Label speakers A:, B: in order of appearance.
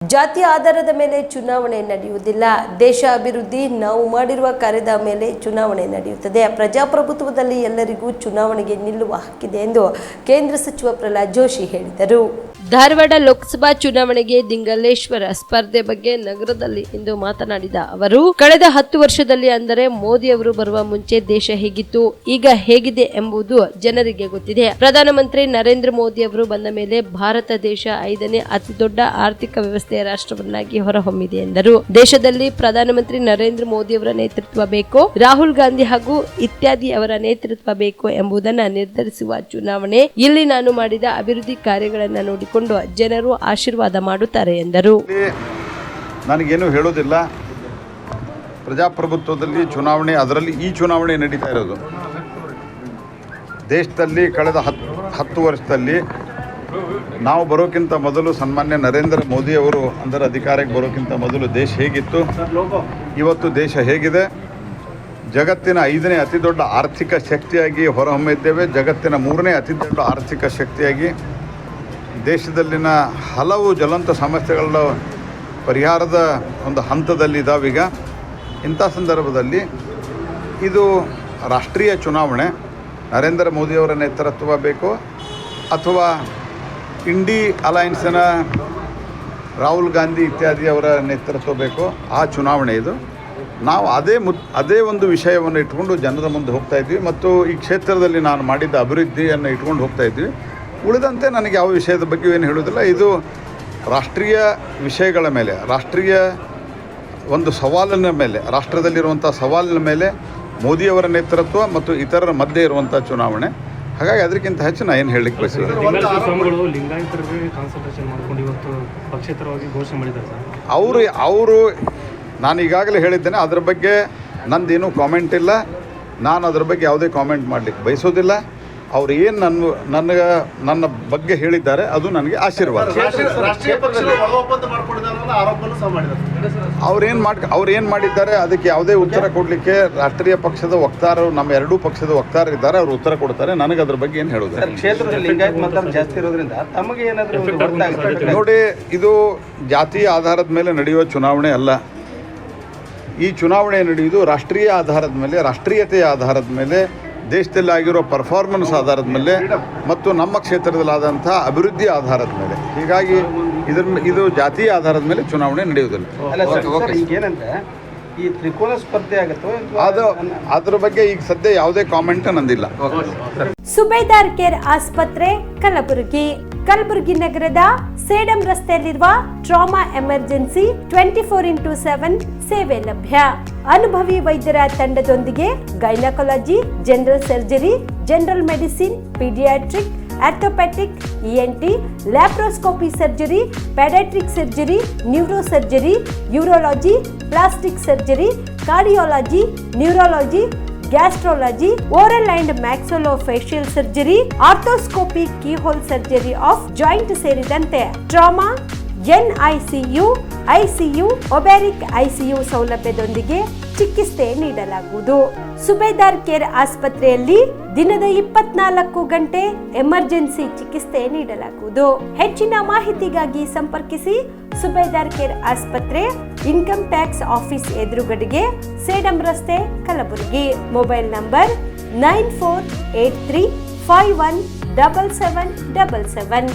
A: ಜಾತಿ ಆಧಾರದ ಮೇಲೆ ಚುನಾವಣೆ ನಡೆಯುವುದಿಲ್ಲ. ದೇಶ ಅಭಿವೃದ್ಧಿ ನಾವು ಮಾಡಿರುವ ಕಾರ್ಯದ ಮೇಲೆ ಚುನಾವಣೆ ನಡೆಯುತ್ತದೆ. ಪ್ರಜಾಪ್ರಭುತ್ವದಲ್ಲಿ ಎಲ್ಲರಿಗೂ ಚುನಾವಣೆಗೆ ನಿಲ್ಲುವ ಹಕ್ಕಿದೆ ಎಂದು ಕೇಂದ್ರ ಸಚಿವ ಪ್ರಹ್ಲಾದ್ ಜೋಶಿ ಹೇಳಿದರು. ಧಾರವಾಡ ಲೋಕಸಭಾ ಚುನಾವಣೆಗೆ ದಿಂಗಲೇಶ್ವರ ಸ್ಪರ್ಧೆ ಬಗ್ಗೆ ನಗರದಲ್ಲಿ ಇಂದು ಮಾತನಾಡಿದ ಅವರು, ಕಳೆದ 10 ವರ್ಷದಲ್ಲಿ ಅಂದರೆ ಮೋದಿ ಅವರು ಬರುವ ಮುಂಚೆ ದೇಶ ಹೇಗಿತ್ತು, ಈಗ ಹೇಗಿದೆ ಎಂಬುದು ಜನರಿಗೆ ಗೊತ್ತಿದೆ. ಪ್ರಧಾನಮಂತ್ರಿ ನರೇಂದ್ರ ಮೋದಿ ಅವರು ಬಂದ ಮೇಲೆ ಭಾರತ ದೇಶ 5ನೇ ಅತಿ ದೊಡ್ಡ ಆರ್ಥಿಕ ವ್ಯವಸ್ಥೆಯ ರಾಷ್ಟ್ರವನ್ನಾಗಿ ಹೊರಹೊಮ್ಮಿದೆ ಎಂದರು. ದೇಶದಲ್ಲಿ ಪ್ರಧಾನಮಂತ್ರಿ ನರೇಂದ್ರ ಮೋದಿ ಅವರ ನೇತೃತ್ವ ಬೇಕೋ, ರಾಹುಲ್ ಗಾಂಧಿ ಹಾಗೂ ಇತ್ಯಾದಿ ಅವರ ನೇತೃತ್ವ ಬೇಕೋ ಎಂಬುದನ್ನು ನಿರ್ಧರಿಸುವ ಚುನಾವಣೆ. ಇಲ್ಲಿ ನಾನು ಮಾಡಿದ ಅಭಿವೃದ್ಧಿ ಕಾರ್ಯಗಳನ್ನು ನೋಡಿಕೊಂಡು ಜನರು ಆಶೀರ್ವಾದ ಮಾಡುತ್ತಾರೆ ಎಂದರು.
B: ನನಗೇನು ಹೇಳೋದಿಲ್ಲ. ಪ್ರಜಾಪ್ರಭುತ್ವದಲ್ಲಿ ಚುನಾವಣೆ, ಅದರಲ್ಲಿ ಈ ಚುನಾವಣೆ ನಡೀತಾ ಇರೋದು. ದೇಶದಲ್ಲಿ ಕಳೆದ 10 ವರ್ಷದಲ್ಲಿ ನಾವು ಬರೋಕ್ಕಿಂತ ಮೊದಲು ಸನ್ಮಾನ್ಯ ನರೇಂದ್ರ ಮೋದಿ ಅವರು ಅಂದರೆ ಅಧಿಕಾರಕ್ಕೆ ಬರೋಕ್ಕಿಂತ ಮೊದಲು ದೇಶ ಹೇಗಿತ್ತು, ಇವತ್ತು ದೇಶ ಹೇಗಿದೆ, ಜಗತ್ತಿನ 5ನೇ ಅತಿ ದೊಡ್ಡ ಆರ್ಥಿಕ ಶಕ್ತಿಯಾಗಿ ಹೊರಹೊಮ್ಮಿದ್ದೇವೆ. ಜಗತ್ತಿನ 3ನೇ ಅತಿ ದೊಡ್ಡ ಆರ್ಥಿಕ ಶಕ್ತಿಯಾಗಿ ದೇಶದಲ್ಲಿನ ಹಲವು ಜ್ವಲಂತ ಸಮಸ್ಯೆಗಳ ಪರಿಹಾರದ ಒಂದು ಹಂತದಲ್ಲಿದ್ದಾವೀಗ. ಇಂಥ ಸಂದರ್ಭದಲ್ಲಿ ಇದು ರಾಷ್ಟ್ರೀಯ ಚುನಾವಣೆ. ನರೇಂದ್ರ ಮೋದಿಯವರ ನೇತೃತ್ವ ಬೇಕು ಅಥವಾ ಇಂಡಿ ಅಲಯನ್ಸಿನ ರಾಹುಲ್ ಗಾಂಧಿ ಇತ್ಯಾದಿ ಅವರ ನೇತೃತ್ವ ಬೇಕು, ಆ ಚುನಾವಣೆ ಇದು. ನಾವು ಅದೇ ಒಂದು ವಿಷಯವನ್ನು ಇಟ್ಕೊಂಡು ಜನರ ಮುಂದೆ ಹೋಗ್ತಾ ಇದ್ವಿ ಮತ್ತು ಈ ಕ್ಷೇತ್ರದಲ್ಲಿ ನಾನು ಮಾಡಿದ್ದ ಅಭಿವೃದ್ಧಿಯನ್ನು ಇಟ್ಕೊಂಡು ಹೋಗ್ತಾ ಇದ್ವಿ. ಉಳಿದಂತೆ ನನಗೆ ಯಾವ ವಿಷಯದ ಬಗ್ಗೆ ಏನು ಹೇಳೋದಿಲ್ಲ. ಇದು ರಾಷ್ಟ್ರೀಯ ವಿಷಯಗಳ ಮೇಲೆ, ರಾಷ್ಟ್ರೀಯ ಒಂದು ಸವಾಲಿನ ಮೇಲೆ, ರಾಷ್ಟ್ರದಲ್ಲಿರುವಂಥ ಸವಾಲಿನ ಮೇಲೆ ಮೋದಿಯವರ ನೇತೃತ್ವ ಮತ್ತು ಇತರರ ಮಧ್ಯೆ ಇರುವಂಥ ಚುನಾವಣೆ. ಹಾಗಾಗಿ ಅದಕ್ಕಿಂತ ಹೆಚ್ಚು ನಾನು ಏನು ಹೇಳಲಿಕ್ಕೆ ಬಯಸಿದೆ. ಅವರು ನಾನು ಈಗಾಗಲೇ ಹೇಳಿದ್ದೇನೆ, ಅದ್ರ ಬಗ್ಗೆ ನಂದೇನೂ ಕಾಮೆಂಟ್ ಇಲ್ಲ. ನಾನು ಅದ್ರ ಬಗ್ಗೆ ಯಾವುದೇ ಕಾಮೆಂಟ್ ಮಾಡಲಿಕ್ಕೆ ಬಯಸೋದಿಲ್ಲ. ಅವ್ರು ಏನು ನನ್ನ ಬಗ್ಗೆ ಹೇಳಿದ್ದಾರೆ ಅದು ನನಗೆ ಆಶೀರ್ವಾದ. ಅವ್ರೇನು ಮಾಡಿದ್ದಾರೆ ಅದಕ್ಕೆ ಯಾವುದೇ ಉತ್ತರ ಕೊಡಲಿಕ್ಕೆ ರಾಷ್ಟ್ರೀಯ ಪಕ್ಷದ ವಕ್ತಾರರು, ನಮ್ಮ ಎರಡೂ ಪಕ್ಷದ ವಕ್ತಾರರು ಇದ್ದಾರೆ, ಅವರು ಉತ್ತರ ಕೊಡ್ತಾರೆ. ನನಗೆ ಅದ್ರ ಬಗ್ಗೆ ಏನು ಹೇಳೋದು. ನೋಡಿ, ಇದು ಜಾತಿಯ ಆಧಾರದ ಮೇಲೆ ನಡೆಯುವ ಚುನಾವಣೆ ಅಲ್ಲ. ಈ ಚುನಾವಣೆ ನಡೆಯುವುದು ರಾಷ್ಟ್ರೀಯ ಆಧಾರದ ಮೇಲೆ, ರಾಷ್ಟ್ರೀಯತೆಯ ಆಧಾರದ ಮೇಲೆ, ದೇಶದಲ್ಲಿ ಆಗಿರೋ ಪರ್ಫಾರ್ಮೆನ್ಸ್ ಆಧಾರದ ಮೇಲೆ ಮತ್ತು ನಮ್ಮ ಕ್ಷೇತ್ರದಲ್ಲಾದಂಥ ಅಭಿವೃದ್ಧಿ ಆಧಾರದ ಮೇಲೆ. ಹೀಗಾಗಿ ಇದು ಜಾತಿಯ ಆಧಾರದ ಮೇಲೆ ಚುನಾವಣೆ ನಡೆಯುವುದಿಲ್ಲ.
C: ಈ ತ್ರಿಕೋನ ಸ್ಪರ್ಧೆ ಆಗುತ್ತೋ
B: ಅದ್ರ ಬಗ್ಗೆ ಈಗ ಸದ್ಯ ಯಾವುದೇ ಕಾಮೆಂಟ್ ನಂದಿಲ್ಲ.
A: ಸುಬೇದಾರ್ ಕೇರ್ ಆಸ್ಪತ್ರೆ ಕಲಬುರಗಿ ನಗರದ ಸೇಡಂ ರಸ್ತೆಯಲ್ಲಿರುವ ಟ್ರಾಮಾ ಎಮರ್ಜೆನ್ಸಿ 24x7 ಸೇವೆ ಲಭ್ಯ. ಅನುಭವಿ ವೈದ್ಯರ ತಂಡದೊಂದಿಗೆ gynaecology, general surgery, general medicine, paediatric, orthopaedic, ENT, laparoscopy surgery, paediatric surgery, neuro surgery, urology, plastic surgery, cardiology, neurology, gastrology, oral and maxillofacial surgery, arthroscopy, keyhole surgery of joint ಸೇರಿದಂತೆ trauma, NICU, ICU, ಒಬ್ಯಾರಿಕ್ ICU ಸೌಲಭ್ಯದೊಂದಿಗೆ ಚಿಕಿತ್ಸೆ ನೀಡಲಾಗುವುದು. ಸುಬೇದಾರ್ care ಆಸ್ಪತ್ರೆಯಲ್ಲಿ ದಿನದ 24 ಗಂಟೆ emergency ಚಿಕಿತ್ಸೆ ನೀಡಲಾಗುವುದು. ಹೆಚ್ಚಿನ ಮಾಹಿತಿಗಾಗಿ ಸಂಪರ್ಕಿಸಿ ಸುಬೇದಾರ್ ಕೇರ್ ಆಸ್ಪತ್ರೆ, ಇನ್ಕಮ್ ಟ್ಯಾಕ್ಸ್ ಆಫೀಸ್ ಎದುರುಗಡೆಗೆ, ಸೇಡಂ ರಸ್ತೆ, ಕಲಬುರಗಿ. Mobile number 9483517777.